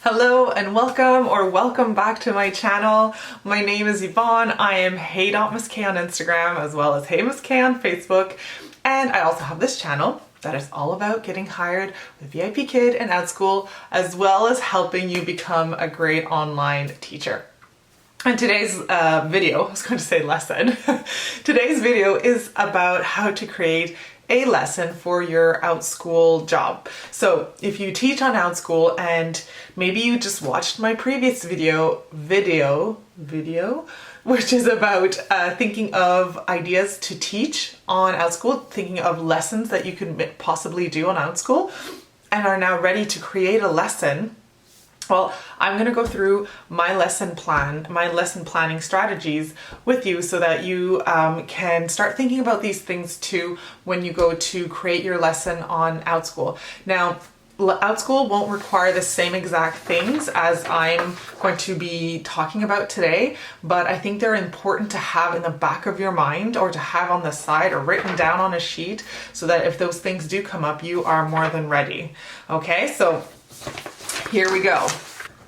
Hello and welcome back to my channel. My name is Yvonne. I am hey.misskay on Instagram as well as hey.misskay on Facebook. And I also have this channel that is all about getting hired with VIPKid and Outschool, as well as helping you become a great online teacher. And today's video, I was going to say lesson, today's video is about how to create a lesson for your Outschool job. So if you teach on Outschool and maybe you just watched my previous video, which is about thinking of ideas to teach on Outschool, thinking of lessons that you could possibly do on Outschool, and are now ready to create a lesson. Well, I'm going to go through my lesson planning strategies with you so that you can start thinking about these things too when you go to create your lesson on Outschool. Now, Outschool won't require the same exact things as I'm going to be talking about today, but I think they're important to have in the back of your mind or to have on the side or written down on a sheet so that if those things do come up, you are more than ready. Okay, so here we go.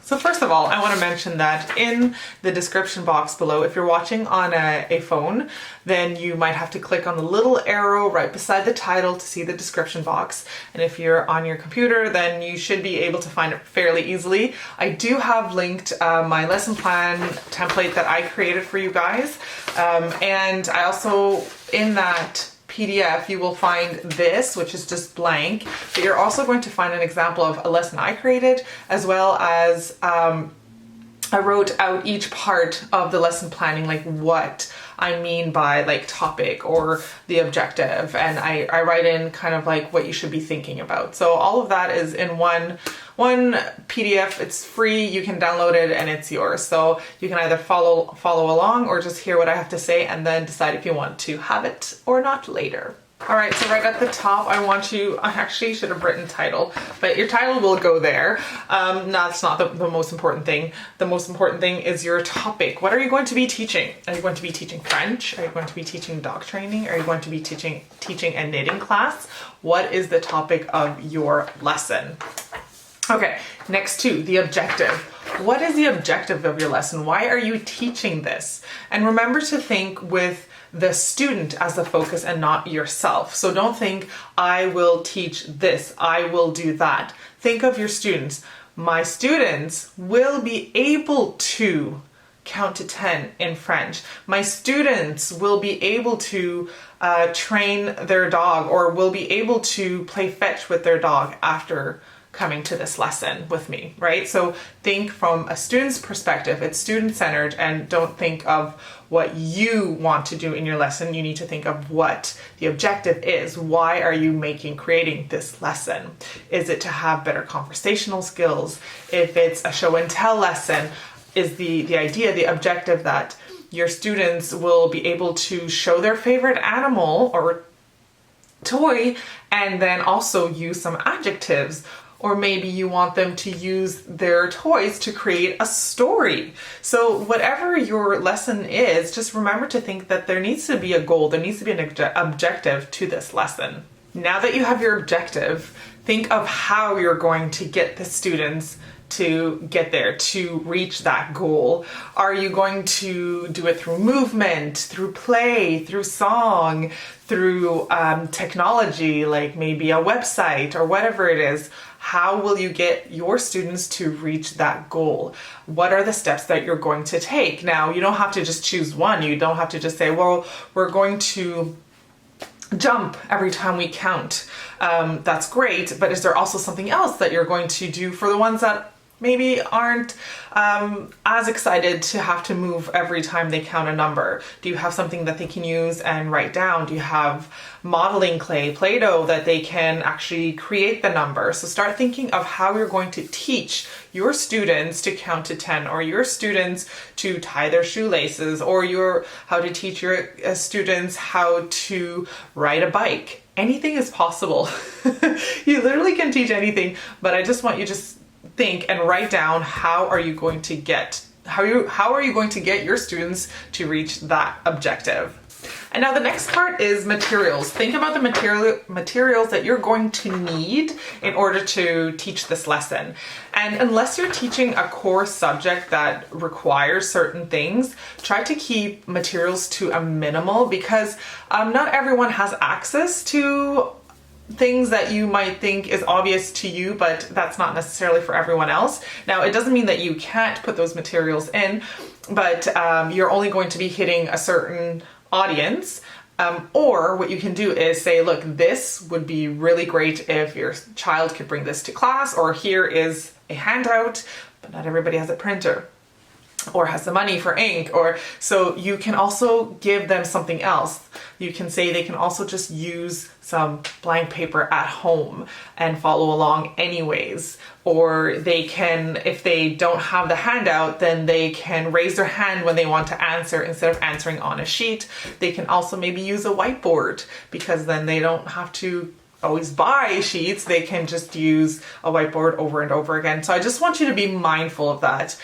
So first of all, I want to mention that in the description box below, if you're watching on a phone, then you might have to click on the little arrow right beside the title to see the description box. And if you're on your computer, then you should be able to find it fairly easily. I do have linked my lesson plan template that I created for you guys. And I also, in that PDF, you will find this, which is just blank, but you're also going to find an example of a lesson I created, as well as I wrote out each part of the lesson planning, like what I mean by like topic or the objective, and I write in kind of like what you should be thinking about. So all of that is in one PDF. It's free, you can download it and it's yours. So you can either follow along or just hear what I have to say and then decide if you want to have it or not later. All right, so right at the top, I actually should have written title, but your title will go there. That's not the most important thing. The most important thing is your topic. What are you going to be teaching? Are you going to be teaching French? Are you going to be teaching dog training? Are you going to be teaching a knitting class? What is the topic of your lesson? Okay, next to the objective. What is the objective of your lesson? Why are you teaching this? And remember to think with the student as the focus and not yourself. So don't think, I will teach this, I will do that. Think of your students. My students will be able to count to 10 in French. My students will be able to train their dog, or will be able to play fetch with their dog after coming to this lesson with me, right? So think from a student's perspective. It's student-centered, and don't think of what you want to do in your lesson. You need to think of what the objective is. Why are you creating this lesson? Is it to have better conversational skills? If it's a show and tell lesson, is the idea, the objective that your students will be able to show their favorite animal or toy and then also use some adjectives? Or maybe you want them to use their toys to create a story. So whatever your lesson is, just remember to think that there needs to be a goal, there needs to be an objective to this lesson. Now that you have your objective, think of how you're going to get the students to get there, to reach that goal. Are you going to do it through movement, through play, through song, through technology, like maybe a website or whatever it is? How will you get your students to reach that goal? What are the steps that you're going to take? Now, you don't have to just choose one. You don't have to just say, well, we're going to jump every time we count. That's great, but is there also something else that you're going to do for the ones that maybe aren't as excited to have to move every time they count a number? Do you have something that they can use and write down? Do you have modeling clay, Play-Doh, that they can actually create the number? So start thinking of how you're going to teach your students to count to 10, or your students to tie their shoelaces, or how to teach your students how to ride a bike. Anything is possible. You literally can teach anything, but I just want you to think and write down how are you going to get your students to reach that objective. And now the next part is materials. Think about the materials that you're going to need in order to teach this lesson. And unless you're teaching a core subject that requires certain things, try to keep materials to a minimal, because not everyone has access to things that you might think is obvious to you, but that's not necessarily for everyone else. Now, it doesn't mean that you can't put those materials in, but you're only going to be hitting a certain audience. Or what you can do is say, look, this would be really great if your child could bring this to class, or here is a handout, but not everybody has a printer or has the money for ink, or so you can also give them something else. You can say they can also just use some blank paper at home and follow along anyways. Or they can, if they don't have the handout, then they can raise their hand when they want to answer instead of answering on a sheet. They can also maybe use a whiteboard, because then they don't have to always buy sheets. They can just use a whiteboard over and over again. So I just want you to be mindful of that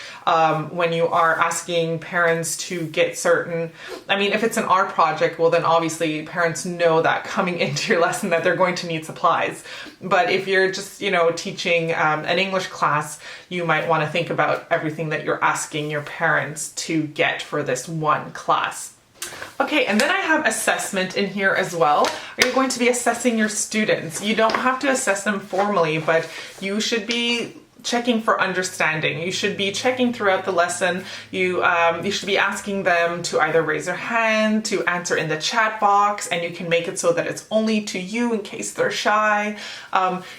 when you are asking parents to get certain, I mean, if it's an art project, well then obviously parents know that coming into your lesson that they're going to need supplies. But if you're just, you know, teaching an English class, you might want to think about everything that you're asking your parents to get for this one class. Okay, and then I have assessment in here as well. Are you going to be assessing your students? You don't have to assess them formally, but you should be checking for understanding. You should be checking throughout the lesson. You should be asking them to either raise their hand, to answer in the chat box, and you can make it so that it's only to you in case they're shy.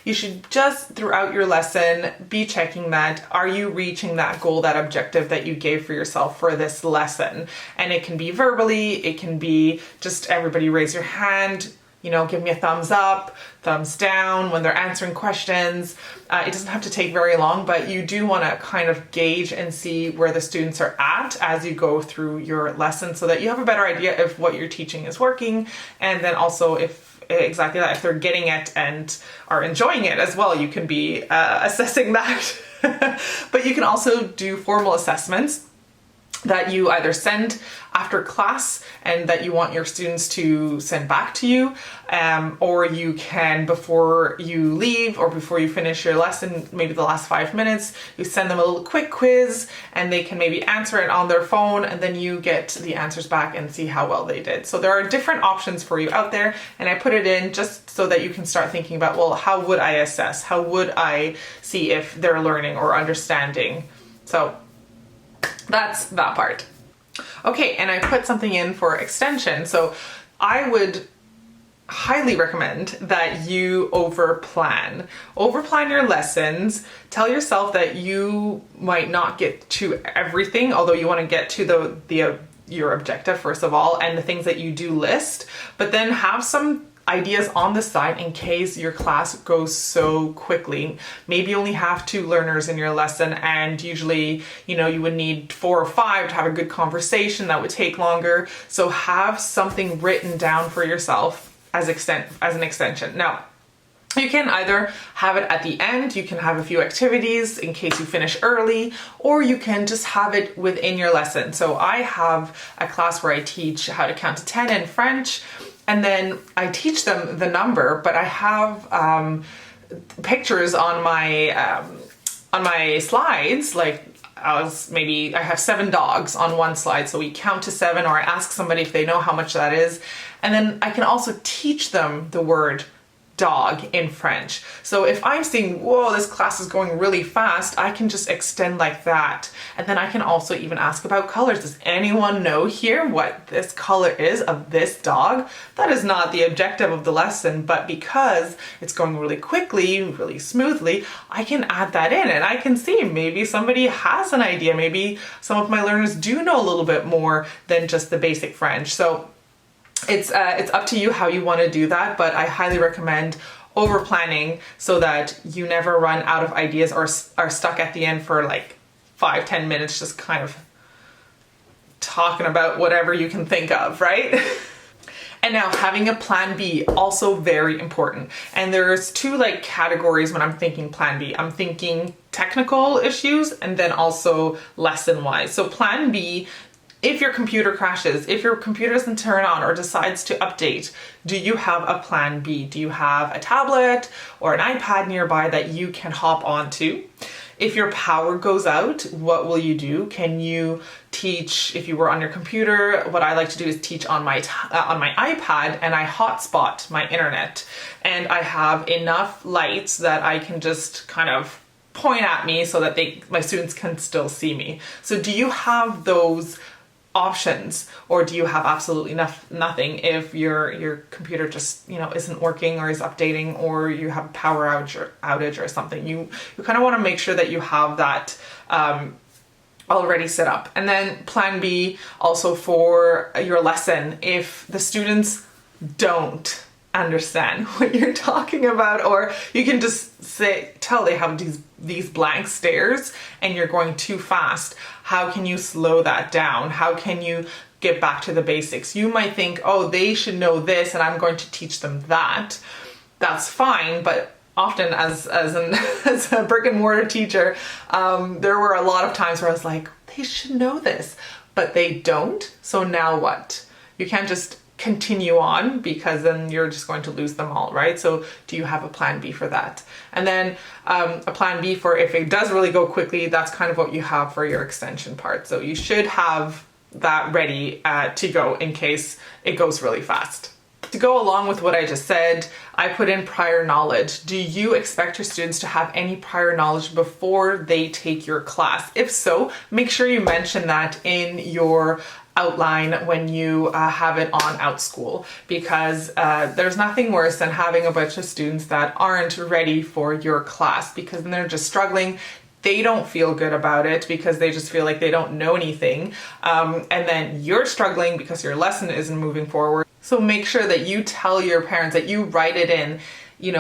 You should just throughout your lesson be checking that, are you reaching that goal, that objective that you gave for yourself for this lesson? And it can be verbally, it can be just everybody raise your hand, you know, give me a thumbs up, thumbs down when they're answering questions. It doesn't have to take very long, but you do want to kind of gauge and see where the students are at as you go through your lesson, so that you have a better idea if what you're teaching is working, and then also if exactly that, if they're getting it and are enjoying it as well, you can be assessing that. But you can also do formal assessments that you either send after class and that you want your students to send back to you, or you can, before you leave or before you finish your lesson, maybe the last 5 minutes, you send them a little quick quiz and they can maybe answer it on their phone, and then you get the answers back and see how well they did. So there are different options for you out there, and I put it in just so that you can start thinking about, well, how would I assess? How would I see if they're learning or understanding? So that's that part. Okay, and I put something in for extension. So I would highly recommend that you overplan. Overplan your lessons. Tell yourself that you might not get to everything, although you want to get to your objective first of all, and the things that you do list, but then have some ideas on the side in case your class goes so quickly. Maybe you only have 2 learners in your lesson, and usually, you know, you would need 4 or 5 to have a good conversation. That would take longer. So have something written down for yourself as an extension. Now, you can either have it at the end, you can have a few activities in case you finish early, or you can just have it within your lesson. So I have a class where I teach how to count to 10 in French, and then I teach them the number, but I have pictures on my slides, like maybe I have 7 dogs on one slide, so we count to 7, or I ask somebody if they know how much that is, and then I can also teach them the word dog in French. So if I'm seeing, whoa, this class is going really fast, I can just extend like that. And then I can also even ask about colors. Does anyone know here what this color is of this dog? That is not the objective of the lesson, but because it's going really quickly, really smoothly, I can add that in, and I can see maybe somebody has an idea. Maybe some of my learners do know a little bit more than just the basic French. So it's up to you how you want to do that, but I highly recommend over planning so that you never run out of ideas or are stuck at the end for like 5-10 minutes just kind of talking about whatever you can think of, right? And now having a plan B, also very important. And there's 2 like categories when I'm thinking plan B. I'm thinking technical issues and then also lesson wise. So plan B If your computer crashes, if your computer doesn't turn on or decides to update, do you have a plan B? Do you have a tablet or an iPad nearby that you can hop onto? If your power goes out, what will you do? Can you teach, if you were on your computer? What I like to do is teach on my iPad, and I hotspot my internet, and I have enough lights that I can just kind of point at me so that my students can still see me. So do you have those options, or do you have absolutely nothing if your computer just isn't working or is updating, or you have a power outage or something? You kind of want to make sure that you have that already set up. And then plan B also for your lesson, if the students don't understand what you're talking about, or you can just tell they have these blank stares and you're going too fast. How can you slow that down? How can you get back to the basics? You might think, oh, they should know this and I'm going to teach them that. That's fine, but often as a brick and mortar teacher, there were a lot of times where I was like, they should know this, but they don't. So now what? You can't just continue on, because then you're just going to lose them all, right? So do you have a plan B for that? And then a plan B for if it does really go quickly, that's kind of what you have for your extension part. So you should have that ready to go in case it goes really fast. To go along with what I just said, I put in prior knowledge. Do you expect your students to have any prior knowledge before they take your class? If so, make sure you mention that in your outline when you have it on Outschool, because there's nothing worse than having a bunch of students that aren't ready for your class, because then they're just struggling. They don't feel good about it because they just feel like they don't know anything. And then you're struggling because your lesson isn't moving forward. So make sure that you tell your parents, that you write it in,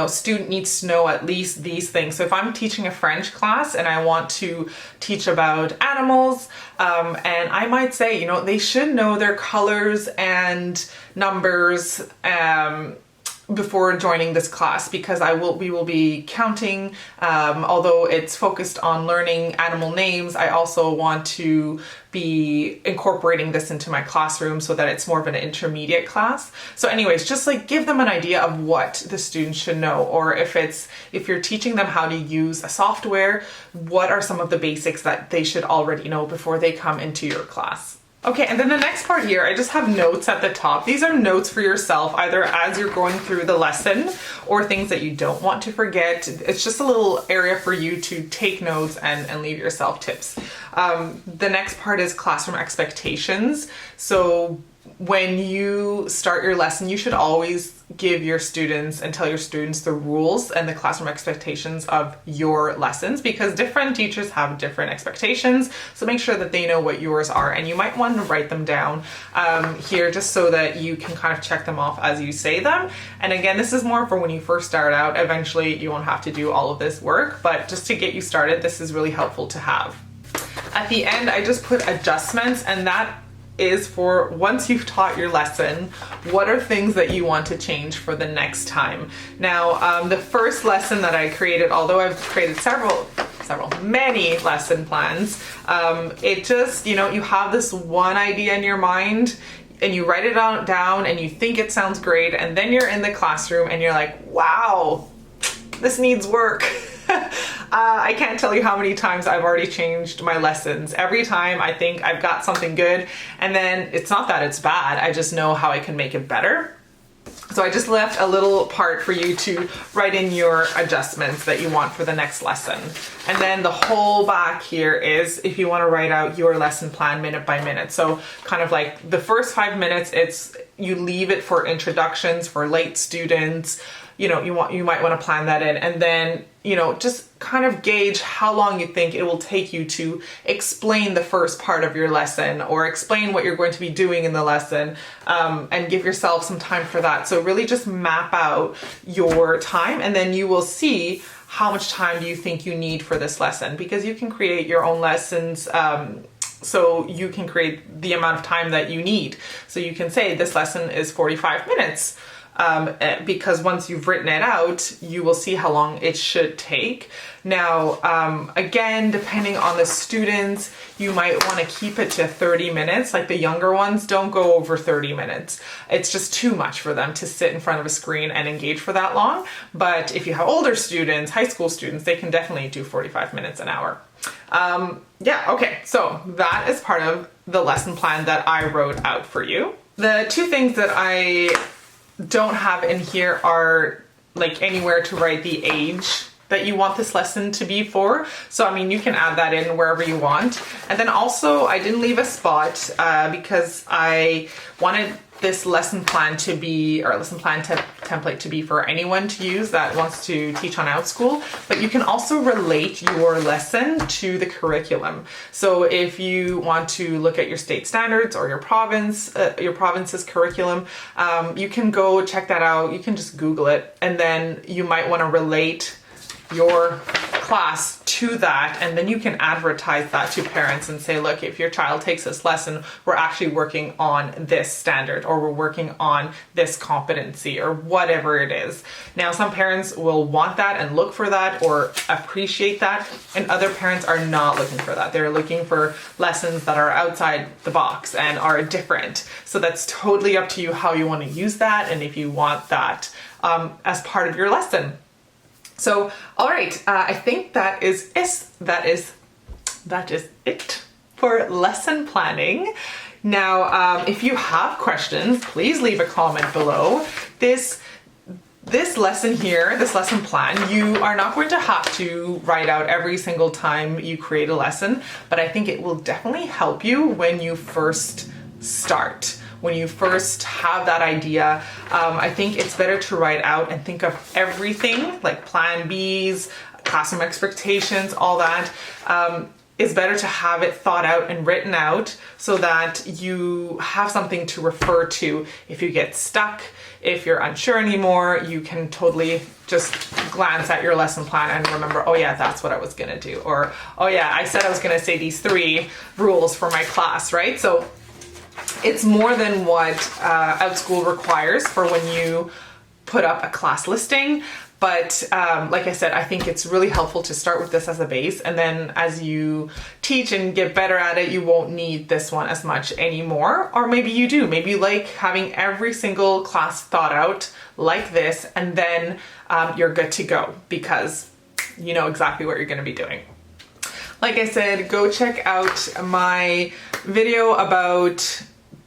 student needs to know at least these things. So if I'm teaching a French class and I want to teach about animals, and I might say, they should know their colors and numbers, before joining this class, because we will be counting, although it's focused on learning animal names, I also want to be incorporating this into my classroom so that it's more of an intermediate class. So anyways, just like give them an idea of what the students should know, or if you're teaching them how to use a software, what are some of the basics that they should already know before they come into your class. Okay, and then the next part here, I just have notes at the top. These are notes for yourself, either as you're going through the lesson or things that you don't want to forget. It's just a little area for you to take notes and leave yourself tips. The next part is classroom expectations. So when you start your lesson, you should always give your students and tell your students the rules and the classroom expectations of your lessons, because different teachers have different expectations. So make sure that they know what yours are, and you might want to write them down here just so that you can kind of check them off as you say them. And again, this is more for when you first start out. Eventually you won't have to do all of this work, but just to get you started, this is really helpful to have. At the end, I just put adjustments, and that is for once you've taught your lesson, what are things that you want to change for the next time? Now, the first lesson that I created, although I've created many lesson plans, it just, you have this one idea in your mind and you write it down and you think it sounds great, and then you're in the classroom and you're like, wow, this needs work. I can't tell you how many times I've already changed my lessons. Every time I think I've got something good, and then it's not that it's bad, I just know how I can make it better. So I just left a little part for you to write in your adjustments that you want for the next lesson. And then the whole back here is if you want to write out your lesson plan minute by minute. So kind of like the first 5 minutes, you leave it for introductions for late students. You might want to plan that in, and then, just kind of gauge how long you think it will take you to explain the first part of your lesson or explain what you're going to be doing in the lesson, and give yourself some time for that. So really just map out your time, and then you will see how much time do you think you need for this lesson, because you can create your own lessons. So you can create the amount of time that you need. So you can say this lesson is 45 minutes. because once you've written it out, you will see how long it should take. Now, again, depending on the students, you might want to keep it to 30 minutes. Like the younger ones don't go over 30 minutes. It's just too much for them to sit in front of a screen and engage for that long. But if you have older students, high school students, they can definitely do 45 minutes an hour. Yeah, okay, so that is part of the lesson plan that I wrote out for you. The two things that I don't have in here are like anywhere to write the age that you want this lesson to be for. So, I mean, you can add that in wherever you want. And then also I didn't leave a spot because I wanted this lesson plan to be, or lesson plan template to be for anyone to use that wants to teach on Outschool, but you can also relate your lesson to the curriculum. So if you want to look at your state standards or your province's curriculum, you can go check that out. You can just Google it, and then you might want to relate your class to that, and then you can advertise that to parents and say, look, if your child takes this lesson, we're actually working on this standard, or we're working on this competency, or whatever it is. Now, some parents will want that and look for that or appreciate that, and other parents are not looking for that. They're looking for lessons that are outside the box and are different. So that's totally up to you how you want to use that, and if you want that as part of your lesson. So, all right, I think that is it for lesson planning. Now, if you have questions, please leave a comment below. This lesson here, this lesson plan, you are not going to have to write out every single time you create a lesson, but I think it will definitely help you when you first start. When you first have that idea, I think it's better to write out and think of everything, like plan Bs, classroom expectations, all that. It's better to have it thought out and written out so that you have something to refer to. If you get stuck, if you're unsure anymore, you can totally just glance at your lesson plan and remember, oh yeah, that's what I was gonna do. Or, oh yeah, I said I was gonna say these 3 rules for my class, right? So it's more than what Outschool requires for when you put up a class listing. But like I said, I think it's really helpful to start with this as a base. And then as you teach and get better at it, you won't need this one as much anymore. Or maybe you do. Maybe you like having every single class thought out like this, and then you're good to go because you know exactly what you're going to be doing. Like I said, go check out my video about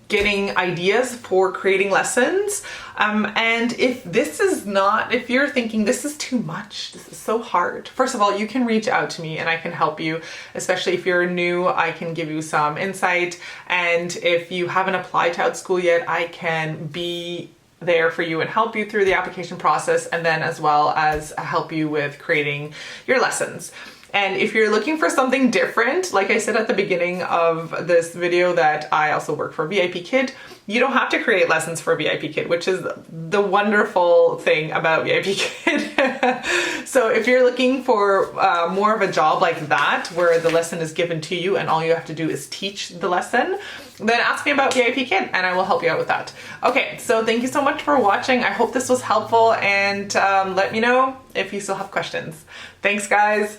getting ideas for creating lessons. And if you're thinking this is too much, this is so hard, first of all, you can reach out to me and I can help you, especially if you're new, I can give you some insight. And if you haven't applied to Outschool yet, I can be there for you and help you through the application process, and then as well as help you with creating your lessons. And if you're looking for something different, like I said at the beginning of this video that I also work for VIPKid, you don't have to create lessons for VIPKid, which is the wonderful thing about VIPKid. So if you're looking for more of a job like that, where the lesson is given to you and all you have to do is teach the lesson, then ask me about VIPKid and I will help you out with that. Okay, so thank you so much for watching. I hope this was helpful, and let me know if you still have questions. Thanks, guys.